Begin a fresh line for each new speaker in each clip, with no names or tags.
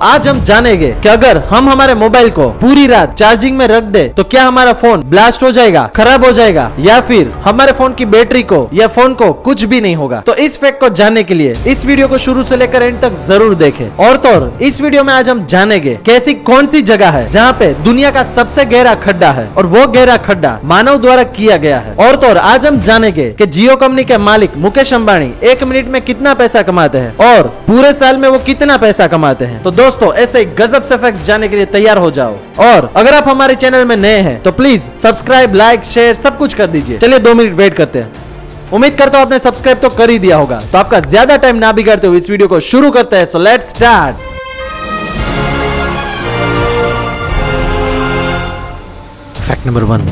आज हम जानेंगे कि अगर हम हमारे मोबाइल को पूरी रात चार्जिंग में रख दे तो क्या हमारा फोन ब्लास्ट हो जाएगा, खराब हो जाएगा, या फिर हमारे फोन की बैटरी को या फोन को कुछ भी नहीं होगा। तो इस फैक्ट को जानने के लिए इस वीडियो को शुरू से लेकर एंड तक जरूर देखें। और तो और इस वीडियो में आज हम जानेंगे कि ऐसी कौन सी जगह है जहाँ पे दुनिया का सबसे गहरा खड्डा है और वो गहरा खड्डा मानव द्वारा किया गया है। और तो और आज हम जानेंगे कि जियो कंपनी के मालिक मुकेश अंबानी 1 मिनट में कितना पैसा कमाते हैं और पूरे साल में वो कितना पैसा कमाते हैं। तो दोस्तों ऐसे गजब से फैक्ट्स जानने के लिए तैयार हो जाओ। और अगर आप हमारे चैनल में नए हैं तो प्लीज सब्सक्राइब, लाइक, शेयर सब कुछ कर दीजिए। चलिए 2 मिनट वेट करते हैं। उम्मीद करता हूं आपने सब्सक्राइब तो कर ही दिया होगा। तो आपका ज्यादा टाइम ना बिगाड़ते हुए इस वीडियो को शुरू करते हैं। So let's start. Fact number 1।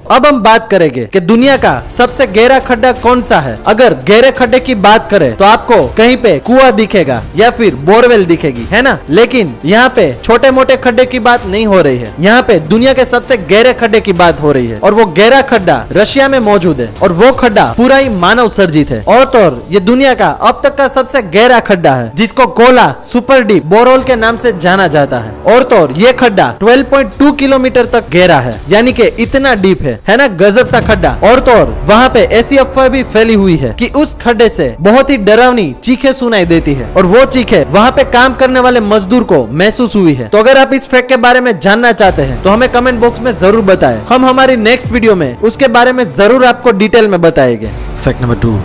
अब हम बात करेंगे कि दुनिया का सबसे गहरा खड्डा कौन सा है। अगर गहरे खड्डे की बात करें तो आपको कहीं पे कुआं दिखेगा या फिर बोरवेल दिखेगी, है ना। लेकिन यहाँ पे छोटे मोटे खड्डे की बात नहीं हो रही है। यहाँ पे दुनिया के सबसे गहरे खड्डे की बात हो रही है और वो गहरा खड्डा रशिया में मौजूद है और वो खड्डा पूरा ही मानव सर्जित है। और तो और ये दुनिया का अब तक का सबसे गहरा खड्डा है जिसको कोला सुपर डीप बोरहोल के नाम से जाना जाता है। और तो और ये खड्डा 12.2 किलोमीटर तक गहरा है, यानी कि इतना डीप है ना, गजब सा खड्डा। और तो और वहाँ पे ऐसी अफवाह भी फैली हुई है कि उस खड्डे से बहुत ही डरावनी चीखें सुनाई देती है और वो चीखें वहाँ पे काम करने वाले मजदूर को महसूस हुई है। तो अगर आप इस फैक्ट के बारे में जानना चाहते हैं तो हमें कमेंट बॉक्स में जरूर बताएं। हम हमारी नेक्स्ट वीडियो में उसके बारे में जरूर आपको डिटेल में बताएंगे। Fact number 2।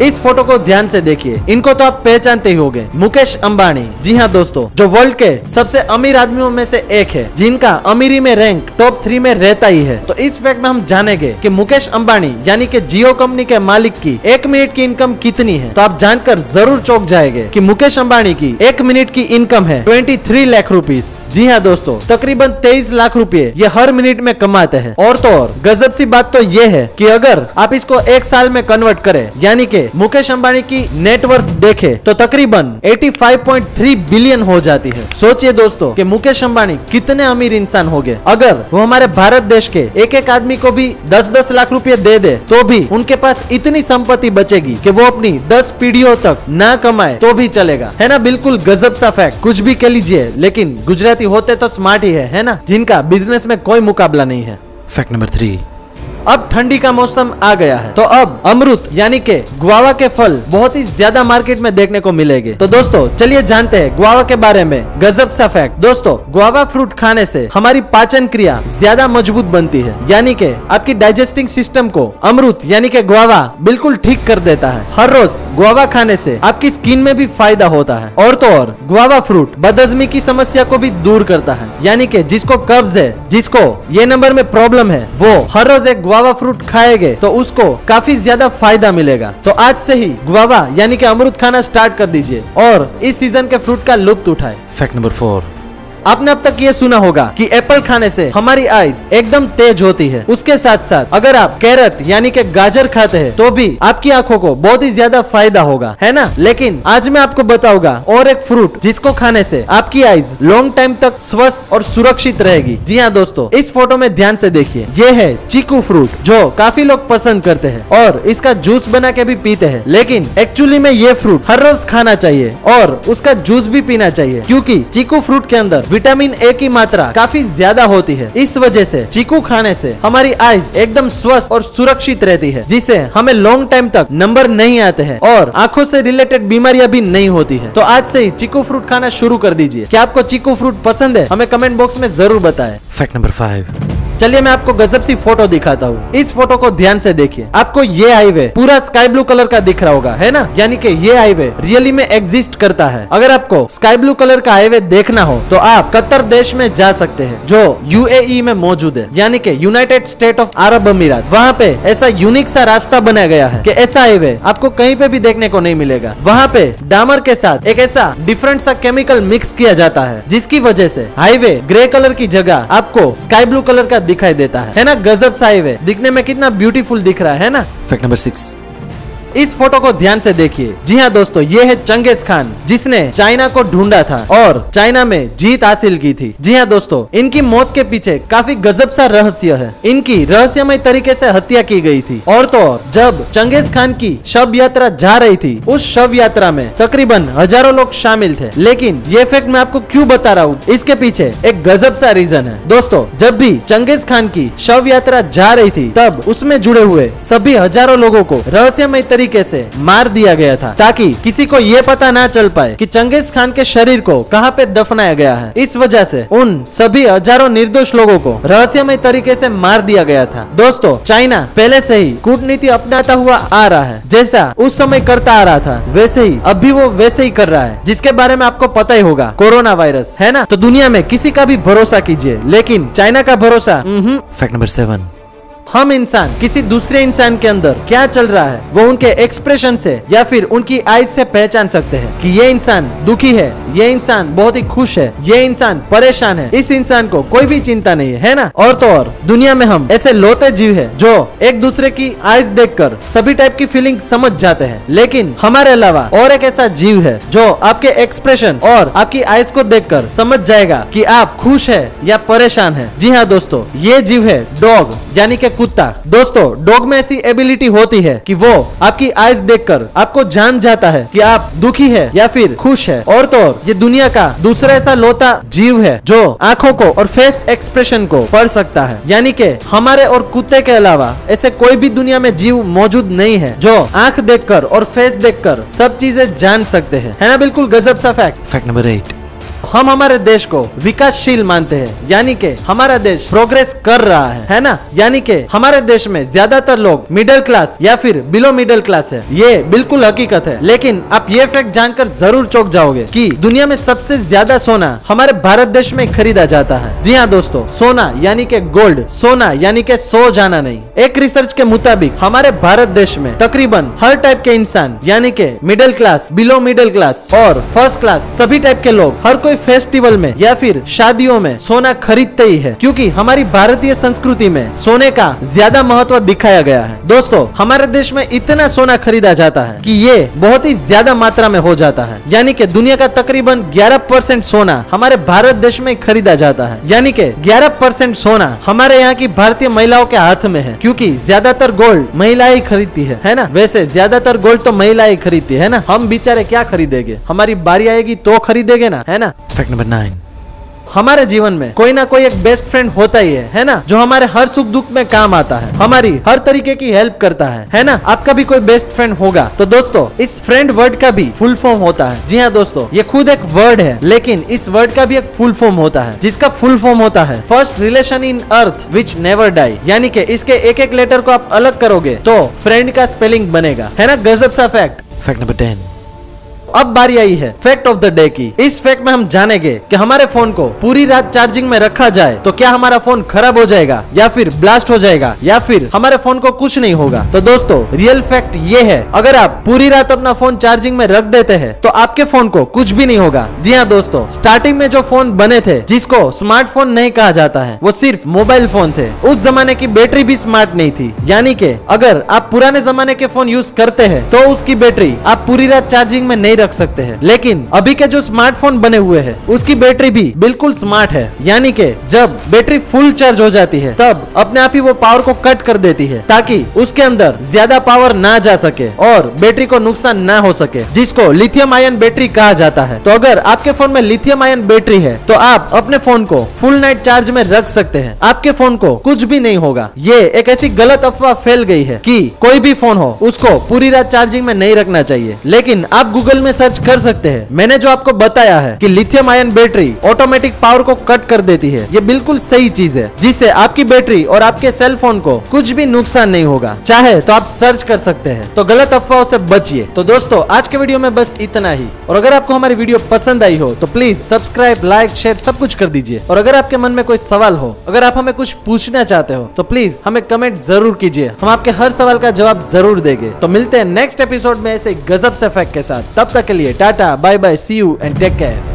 इस फोटो को ध्यान से देखिए। इनको तो आप पहचानते ही होंगे, मुकेश अंबानी। जी हाँ दोस्तों, जो वर्ल्ड के सबसे अमीर आदमियों में से एक है, जिनका अमीरी में रैंक टॉप 3 में रहता ही है। तो इस फैक्ट में हम जानेंगे कि मुकेश अंबानी यानी कि जियो कंपनी के मालिक की 1 मिनट की इनकम कितनी है। तो आप जानकर जरूर चौंक जाएंगे कि मुकेश अंबानी की 1 मिनट की इनकम है 23 लाख रुपीस। जी हाँ दोस्तों, तकरीबन 23 लाख रुपए ये हर मिनट में कमाते हैं। और तो और गजब सी बात तो ये है कि अगर आप इसको 1 साल में कन्वर्ट करें, यानी कि मुकेश अंबानी की नेटवर्थ देखे तो तकरीबन 85.3 बिलियन हो जाती है। सोचिए दोस्तों कि मुकेश अंबानी कितने अमीर इंसान हो गए। अगर वो हमारे भारत देश के एक एक आदमी को भी 10-10 लाख रुपए दे दे तो भी उनके पास इतनी संपत्ति बचेगी कि वो अपनी 10 पीढ़ियों तक ना कमाए तो भी चलेगा, है ना। बिल्कुल गजब सा फैक्ट। कुछ भी कह लीजिए, लेकिन गुजराती होते तो स्मार्ट ही है ना, जिनका बिजनेस में कोई मुकाबला नहीं है। Fact number 3। अब ठंडी का मौसम आ गया है तो अब अमरूद यानी के गुआवा के फल बहुत ही ज्यादा मार्केट में देखने को मिलेंगे। तो दोस्तों चलिए जानते हैं गुआवा के बारे में गजब सा फैक्ट। दोस्तों गुआवा फ्रूट खाने से हमारी पाचन क्रिया ज्यादा मजबूत बनती है, यानी के आपकी डाइजेस्टिंग सिस्टम को अमरूद यानी के गुआवा बिल्कुल ठीक कर देता है। हर रोज गुआवा खाने से आपकी स्किन में भी फायदा होता है। और तो और गुआवा फ्रूट बदहजमी की समस्या को भी दूर करता है, यानी के जिसको कब्ज है, जिसको ये नंबर में प्रॉब्लम है, वो हर रोज एक गुआवा फ्रूट खाएंगे तो उसको काफी ज्यादा फायदा मिलेगा। तो आज से ही गुआवा यानी कि अमरूद खाना स्टार्ट कर दीजिए और इस सीजन के फ्रूट का लुत्फ उठाए। Fact number 4। आपने अब तक ये सुना होगा कि एप्पल खाने से हमारी आईज एकदम तेज होती है। उसके साथ साथ अगर आप कैरेट यानी कि गाजर खाते हैं तो भी आपकी आंखों को बहुत ही ज्यादा फायदा होगा, है ना। लेकिन आज मैं आपको बताऊंगा और एक फ्रूट जिसको खाने से आपकी आईज लॉन्ग टाइम तक स्वस्थ और सुरक्षित रहेगी। जी हाँ दोस्तों, इस फोटो में ध्यान से देखिए। ये है चीकू फ्रूट, जो काफी लोग पसंद करते हैं और इसका जूस बना के भी पीते हैं। लेकिन एक्चुअली में ये फ्रूट हर रोज खाना चाहिए और उसका जूस भी पीना चाहिए, क्योंकि चीकू फ्रूट के अंदर विटामिन ए की मात्रा काफी ज्यादा होती है। इस वजह से चीकू खाने से हमारी आईज एकदम स्वस्थ और सुरक्षित रहती है, जिससे हमें लॉन्ग टाइम तक नंबर नहीं आते हैं और आंखों से रिलेटेड बीमारियां भी नहीं होती है। तो आज से ही चीकू फ्रूट खाना शुरू कर दीजिए। क्या आपको चीकू फ्रूट पसंद है? हमें कमेंट बॉक्स में जरूर बताएं। Fact number 5। चलिए मैं आपको गजब सी फोटो दिखाता हूँ। इस फोटो को ध्यान से देखिए। आपको ये हाईवे पूरा स्काई ब्लू कलर का दिख रहा होगा, है ना, यानी कि ये हाईवे रियली में एग्जिस्ट करता है। अगर आपको स्काई ब्लू कलर का हाईवे देखना हो तो आप कतर देश में जा सकते हैं, जो यूएई में मौजूद है, यानी कि यूनाइटेड स्टेट ऑफ अरब अमीरात। वहाँ पे ऐसा यूनिक सा रास्ता बनाया गया है कि ऐसा हाईवे आपको कहीं पे भी देखने को नहीं मिलेगा। वहाँ पे डामर के साथ एक ऐसा डिफरेंट सा केमिकल मिक्स किया जाता है, जिसकी वजह से हाईवे ग्रे कलर की जगह आपको स्काई ब्लू कलर का दिखाई देता है ना। गजब सा हाईवे दिखने में कितना ब्यूटीफुल दिख रहा है ना। Fact number 6। इस फोटो को ध्यान से देखिए। जी हाँ दोस्तों, ये है चंगेज खान, जिसने चाइना को ढूंढा था और चाइना में जीत हासिल की थी। जी हाँ दोस्तों, इनकी मौत के पीछे काफी गजब सा रहस्य है। इनकी रहस्यमय तरीके से हत्या की गई थी। और तो और जब चंगेज खान की शव यात्रा जा रही थी, उस शव यात्रा में तकरीबन हजारों लोग शामिल थे। लेकिन ये फैक्ट मैं आपको क्यों बता रहा हूँ, इसके पीछे एक गजब सा रीजन है। दोस्तों, जब भी चंगेज खान की शव यात्रा जा रही थी, तब उसमें जुड़े हुए सभी हजारों लोगों को रहस्यमय तरीके से मार दिया गया था, ताकि किसी को ये पता ना चल पाए कि चंगेज खान के शरीर को कहाँ पे दफनाया गया है। इस वजह से उन सभी हजारों निर्दोष लोगों को रहस्यमय तरीके से मार दिया गया था। दोस्तों, चाइना पहले से ही कूटनीति अपनाता हुआ आ रहा है। जैसा उस समय करता आ रहा था, वैसे ही अभी वो वैसे ही कर रहा है, जिसके बारे में आपको पता ही होगा, कोरोना वायरस, है ना। तो दुनिया में किसी का भी भरोसा कीजिए, लेकिन चाइना का भरोसा।
फैक्ट नंबर 7,
हम इंसान किसी दूसरे इंसान के अंदर क्या चल रहा है, वो उनके एक्सप्रेशन से या फिर उनकी आईज से पहचान सकते हैं कि ये इंसान दुखी है, ये इंसान बहुत ही खुश है, ये इंसान परेशान है, इस इंसान को कोई भी चिंता नहीं है ना। और तो और दुनिया में हम ऐसे लौते जीव है जो एक दूसरे की आईज देखकर सभी टाइप की फीलिंग समझ जाते हैं। लेकिन हमारे अलावा और एक ऐसा जीव है जो आपके एक्सप्रेशन और आपकी आईज को देखकर समझ जाएगा कि आप खुश है या परेशान है। जी हाँ दोस्तों, ये जीव है डॉग, यानी कि कुत्ता। दोस्तों, डॉग में ऐसी एबिलिटी होती है कि वो आपकी आईज देखकर आपको जान जाता है कि आप दुखी है या फिर खुश है। और तो और ये दुनिया का दूसरा ऐसा लौता जीव है जो आंखों को और फेस एक्सप्रेशन को पढ़ सकता है। यानी कि हमारे और कुत्ते के अलावा ऐसे कोई भी दुनिया में जीव मौजूद नहीं है जो आंख देखकर और फेस देखकर सब चीजें जान सकते हैं, है ना। बिल्कुल गजब सा फैक्ट।
फैक्ट नंबर 8,
हम हमारे देश को विकासशील मानते हैं, यानी कि हमारा देश प्रोग्रेस कर रहा है ना। यानी कि हमारे देश में ज्यादातर लोग मिडिल क्लास या फिर बिलो मिडिल क्लास है, ये बिल्कुल हकीकत है। लेकिन आप ये फैक्ट जानकर जरूर चौंक जाओगे कि दुनिया में सबसे ज्यादा सोना हमारे भारत देश में खरीदा जाता है। जी हाँ दोस्तों, सोना यानी कि गोल्ड, सोना यानी कि सो जाना नहीं। एक रिसर्च के मुताबिक हमारे भारत देश में तकरीबन हर टाइप के इंसान, यानी कि middle class, below middle class और फर्स्ट क्लास, सभी टाइप के लोग हर कोई फेस्टिवल में या फिर शादियों में सोना खरीदते ही है, क्योंकि हमारी भारतीय संस्कृति में सोने का ज्यादा महत्व दिखाया गया है। दोस्तों, हमारे देश में इतना सोना खरीदा जाता है कि ये बहुत ही ज्यादा मात्रा में हो जाता है। यानी कि दुनिया का तकरीबन 11% सोना हमारे भारत देश में खरीदा जाता है। यानी कि 11% सोना हमारे यहाँ की भारतीय महिलाओं के हाथ में है, क्योंकि ज्यादातर गोल्ड महिलाएं ही खरीदती है ना। वैसे ज्यादातर गोल्ड तो महिलाएं ही खरीदती है ना, हम बेचारे क्या खरीदेंगे, हमारी बारी आएगी तो खरीदेंगे ना, है ना।
फैक्ट नंबर 9,
हमारे जीवन में कोई ना कोई एक बेस्ट फ्रेंड होता ही है ना, जो हमारे हर सुख दुख में काम आता है, हमारी हर तरीके की हेल्प करता है ना। आपका भी कोई बेस्ट फ्रेंड होगा। तो दोस्तों, इस फ्रेंड वर्ड का भी फुल फॉर्म होता है। जी हाँ दोस्तों, ये खुद एक वर्ड है, लेकिन इस वर्ड का भी एक फुल फॉर्म होता है, जिसका फुल फॉर्म होता है first relation in earth which never die. यानी कि इसके एक एक लेटर को आप अलग करोगे तो फ्रेंड का स्पेलिंग बनेगा, है ना। गजब सा फैक्ट।
फैक्ट नंबर 10,
अब बारी आई है फैक्ट ऑफ द डे की। इस फैक्ट में हम जानेंगे कि हमारे फोन को पूरी रात चार्जिंग में रखा जाए तो क्या हमारा फोन खराब हो जाएगा या फिर ब्लास्ट हो जाएगा या फिर हमारे फोन को कुछ नहीं होगा। तो दोस्तों, रियल फैक्ट ये है, अगर आप पूरी रात अपना फोन चार्जिंग में रख देते हैं तो आपके फोन को कुछ भी नहीं होगा। जी हाँ दोस्तों, स्टार्टिंग में जो फोन बने थे, जिसको स्मार्टफोन नहीं कहा जाता है, वो सिर्फ मोबाइल फोन थे। उस जमाने की बैटरी भी स्मार्ट नहीं थी। यानी कि अगर आप पुराने जमाने के फोन यूज करते हैं तो उसकी बैटरी आप पूरी रात चार्जिंग में नहीं रख सकते हैं। लेकिन अभी के जो स्मार्टफोन बने हुए हैं, उसकी बैटरी भी बिल्कुल स्मार्ट है। यानी कि जब बैटरी फुल चार्ज हो जाती है तब अपने आप ही वो पावर को कट कर देती है, ताकि उसके अंदर ज्यादा पावर ना जा सके और बैटरी को नुकसान ना हो सके, जिसको लिथियम आयन बैटरी कहा जाता है। तो अगर आपके फोन में लिथियम आयन बैटरी है तो आप अपने फोन को फुल नाइट चार्ज में रख सकते हैं, आपके फोन को कुछ भी नहीं होगा। ये एक ऐसी गलत अफवाह फैल गई है कि कोई भी फोन हो उसको पूरी रात चार्जिंग में नहीं रखना चाहिए। लेकिन आप गूगल में सर्च कर सकते हैं, मैंने जो आपको बताया है कि lithium ion battery automatic power को कट कर देती है, ये बिल्कुल सही चीज है, जिससे आपकी बैटरी और आपके सेल फोन को कुछ भी नुकसान नहीं होगा। चाहे तो आप सर्च कर सकते हैं। तो गलत अफवाहों से बचिए। तो दोस्तों, आज के वीडियो में बस इतना ही। और अगर आपको हमारी वीडियो पसंद आई हो तो प्लीज सब्सक्राइब, लाइक, शेयर सब कुछ कर दीजिए। और अगर आपके मन में कोई सवाल हो, अगर आप हमें कुछ पूछना चाहते हो तो प्लीज हमें कमेंट जरूर कीजिए, हम आपके हर सवाल का जवाब जरूर देंगे। तो मिलते हैं नेक्स्ट एपिसोड में ऐसे गजब से फैक्ट के साथ। तब तक के लिए tata, bye bye, see you and take care.